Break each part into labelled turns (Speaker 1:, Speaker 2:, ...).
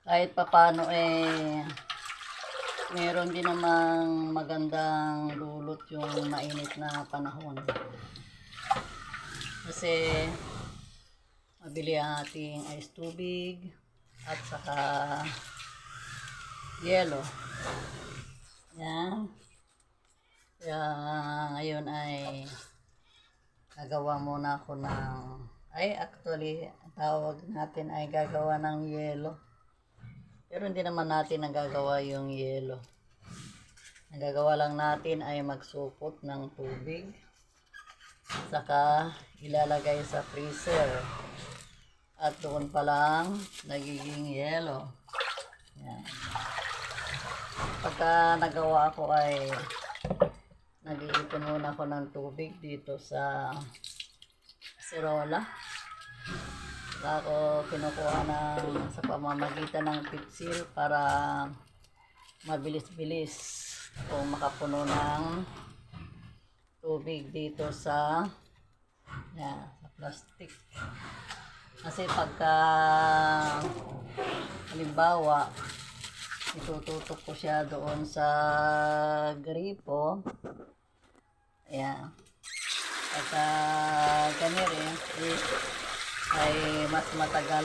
Speaker 1: kahit papano meron din namang magandang dulot yung mainit na panahon. Kasi mabili ang ating ice tubig at saka yelo. Yan. Kaya ngayon ay gagawa muna ako actually tawag natin ay gagawa ng yelo. Pero hindi naman natin nagagawa yung yelo. Nagagawa lang natin ay magsupot ng tubig. Saka ilalagay sa freezer. At doon pa lang nagiging yelo. Yan. Pagka nagawa ko ay nag-iipon muna ako ng tubig dito sa sirola. Saka ako kinukuha sa pamamagitan ng pitsil para mabilis-bilis kung makapuno ng tubig dito sa plastic. Kasi pagka halimbawa itututok ko siya doon sa gripo, ayan, pagka ganyan ay mas matagal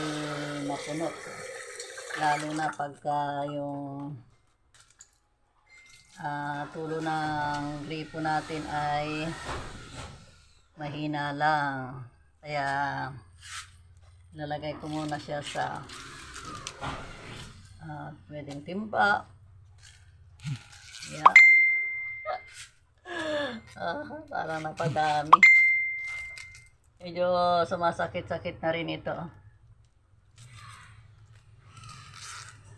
Speaker 1: mapunot, lalo na pagka yung tulo ng gripo natin ay mahina lang. Kaya lalagay ko muna siya sa pwedeng timba. Yeah. Parang napadami. Medyo sumasakit-sakit na rin ito.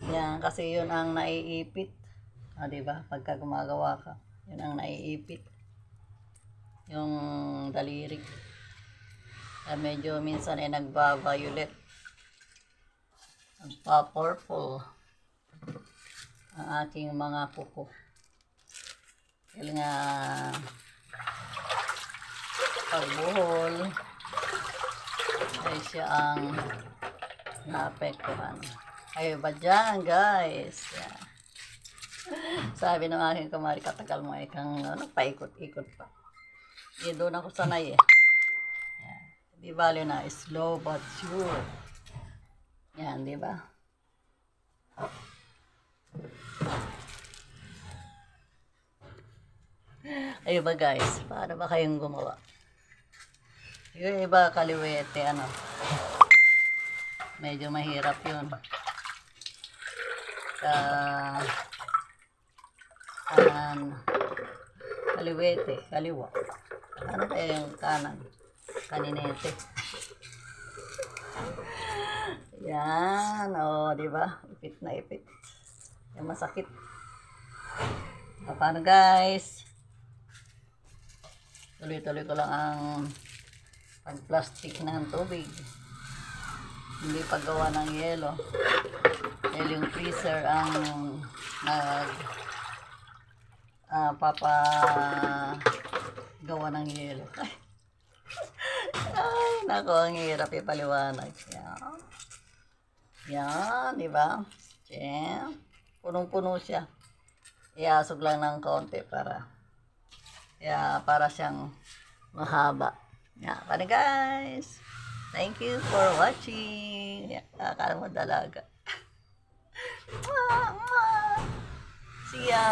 Speaker 1: Yan, kasi yun ang naiipit. Diba? Pagka gumagawa ka, yun ang naiipit. Yung daliri. Medyo minsan ay nagba-violet. Nagpa-purple ang aking mga kuko. Dahil nga pagbuhol ay siya ang naapektuhan. Kayo ba dyan, guys? Yan. Sabi ng aking kumari, katagal mo kang paikot-ikot pa. Doon ako sanay Yan. Di bali na, slow but sure. Yan, di ba? Kayo ba, guys? Paano ba kayong gumawa? Yung iba kaliwete, medyo mahirap yun. Kanan, kaliwete, kaliwa. Ano kaya yung kanan? Kaninete. Yan, di ba? Ipit na ipit. Yung masakit. Paano, guys? Tuloy-tuloy ko lang ang pag-plastic ng tubig. Hindi paggawa ng yelo. Dahil yung freezer ang papagawa ng yelo. Ay, nako, ang hirap ipaliwanag. Yan, di ba? Yan. Punong-puno siya. Iasog lang ng konti para siyang mahaba. Paano, guys? Thank you for watching. Akala mo dalaga. See ya!